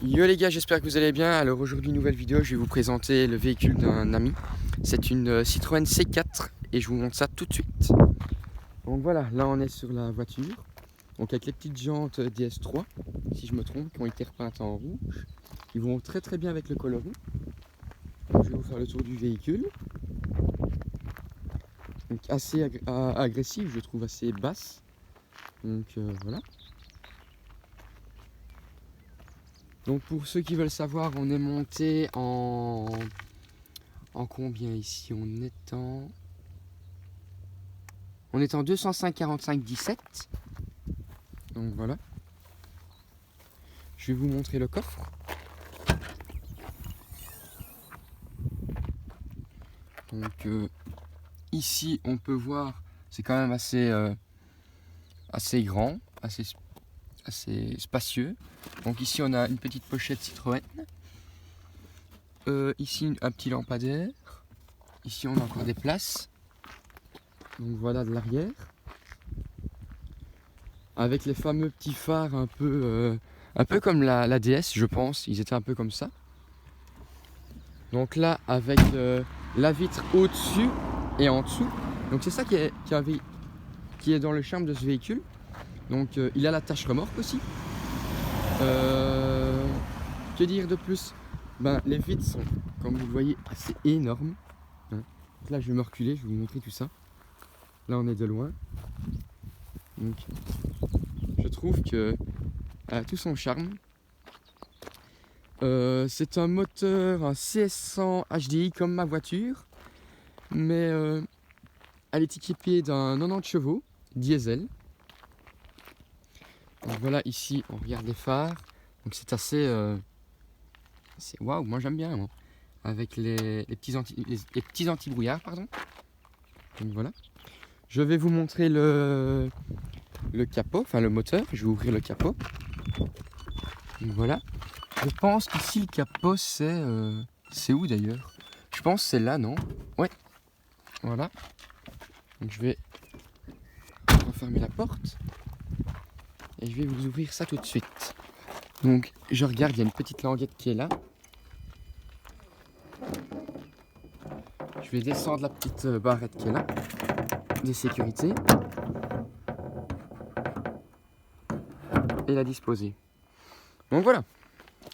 Yo les gars, j'espère que vous allez bien. Alors aujourd'hui, nouvelle vidéo, je vais vous présenter le véhicule d'un ami. C'est une Citroën C4 et je vous montre ça tout de suite. Donc voilà, là on est sur la voiture. Donc avec les petites jantes DS3, si je me trompe, qui ont été repeintes en rouge. Ils vont très très bien avec le coloris. Donc, je vais vous faire le tour du véhicule. Donc assez agressif, je trouve assez basse. Donc voilà. Donc pour ceux qui veulent savoir, on est monté en combien ici? On est en 205/45/17. Donc voilà. Je vais vous montrer le coffre. Donc ici on peut voir, c'est quand même assez grand, assez spacieux. Donc ici on a une petite pochette Citroën. Ici un petit lampadaire. Ici on a encore des places. Donc voilà de l'arrière. Avec les fameux petits phares un peu comme la DS, je pense. Ils étaient un peu comme ça. Donc là avec la vitre au-dessus et en dessous. Donc c'est ça qui est dans le charme de ce véhicule. Donc il a la tâche remorque aussi. Que dire de plus? Les vitres sont, comme vous le voyez, assez énormes. Là je vais me reculer, je vais vous montrer tout ça. Là on est de loin. Donc je trouve que tout son charme. C'est un moteur, un CS100 HDI comme ma voiture, mais elle est équipée d'un 90 chevaux diesel. Donc voilà, ici on regarde les phares, donc c'est assez waouh, moi j'aime bien, moi. Avec les petits anti-brouillards, pardon. Donc voilà, je vais vous montrer le capot, enfin le moteur. Je vais ouvrir le capot. Donc voilà, je pense qu'ici le capot c'est où d'ailleurs? Je pense que c'est là, non? Ouais, voilà. Donc je vais refermer la porte et je vais vous ouvrir ça tout de suite. Donc je regarde, il y a une petite languette qui est là. Je vais descendre la petite barrette qui est là, des sécurités, et la disposer. Donc voilà,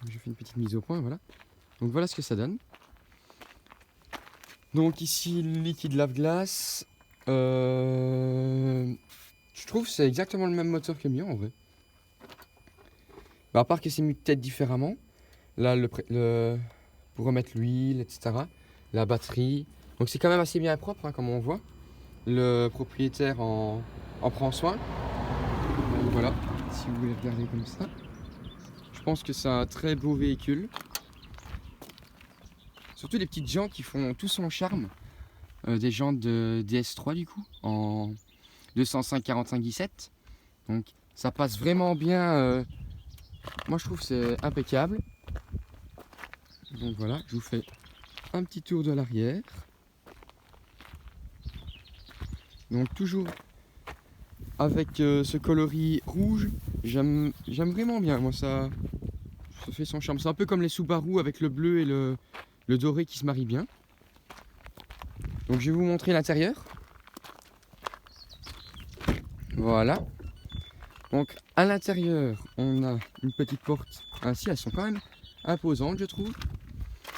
je fais une petite mise au point, voilà. Donc voilà ce que ça donne. Donc ici le liquide lave-glace. Je trouve que c'est exactement le même moteur que le mien en vrai. À part que c'est mis peut-être différemment. Là pour remettre l'huile, etc. La batterie. Donc c'est quand même assez bien propre, hein, comme on voit. Le propriétaire en prend soin. Donc voilà, si vous voulez regarder comme ça. Je pense que c'est un très beau véhicule. Surtout les petites jantes qui font tout son charme. Des jantes de DS3 du coup, en 205/45/17. Donc ça passe vraiment bien. Moi je trouve que c'est impeccable. Donc voilà, je vous fais un petit tour de l'arrière. Donc toujours avec ce coloris rouge, j'aime vraiment bien. Moi ça fait son charme. C'est un peu comme les Subaru avec le bleu et le doré qui se marient bien. Donc je vais vous montrer l'intérieur. Voilà. Donc à l'intérieur, on a une petite porte. Ainsi, elles sont quand même imposantes, je trouve.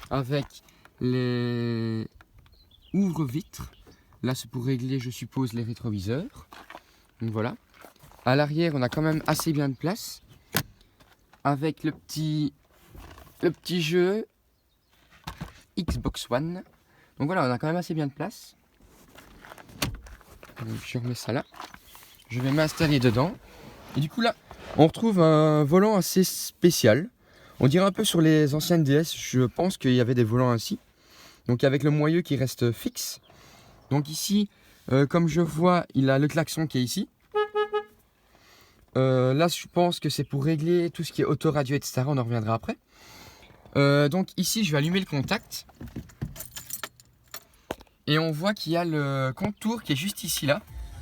Avec les ouvre-vitres. Là, c'est pour régler, je suppose, les rétroviseurs. Donc voilà. À l'arrière, on a quand même assez bien de place. Avec le petit jeu Xbox One. Donc voilà, on a quand même assez bien de place. Donc je remets ça là. Je vais m'installer dedans. Et du coup là, on retrouve un volant assez spécial. On dirait un peu sur les anciennes DS, je pense qu'il y avait des volants ainsi. Donc avec le moyeu qui reste fixe. Donc ici, comme je vois, il a le klaxon qui est ici. Là, je pense que c'est pour régler tout ce qui est autoradio, etc. On en reviendra après. Donc ici, je vais allumer le contact. Et on voit qu'il y a le contour qui est juste ici là.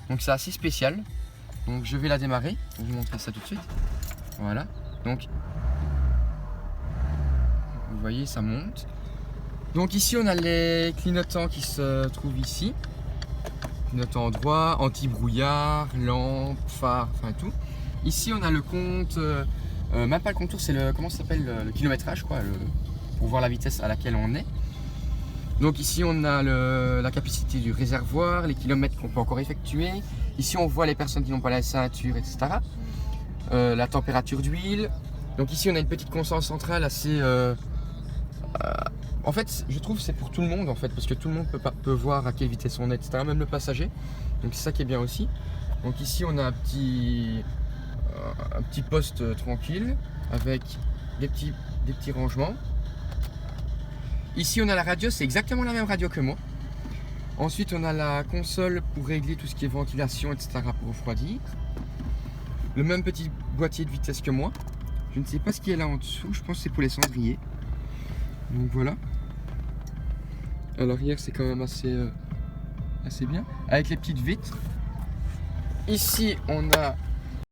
Donc c'est assez spécial. Donc je vais la démarrer. Je vais vous montrer ça tout de suite. Voilà. Donc vous voyez, ça monte. Donc ici on a les clignotants qui se trouvent ici. Clignotant droit, anti-brouillard, lampe, phare, enfin tout. Ici on a le compte, même pas le contour, c'est le, comment ça s'appelle, le kilométrage quoi, pour voir la vitesse à laquelle on est. Donc ici on a la capacité du réservoir, les kilomètres qu'on peut encore effectuer. Ici on voit les personnes qui n'ont pas la ceinture, etc. La température d'huile. Donc ici on a une petite console centrale assez... en fait je trouve que c'est pour tout le monde en fait, parce que tout le monde peut voir à quelle vitesse on est, etc. Même le passager. Donc c'est ça qui est bien aussi. Donc ici on a un petit poste tranquille avec des petits rangements. Ici on a la radio, c'est exactement la même radio que moi. Ensuite on a la console pour régler tout ce qui est ventilation, etc. pour refroidir. Le même petit boîtier de vitesse que moi. Je ne sais pas ce qui est là en dessous, je pense que c'est pour les cendriers. Donc voilà. À l'arrière c'est quand même assez bien. Avec les petites vitres. Ici on a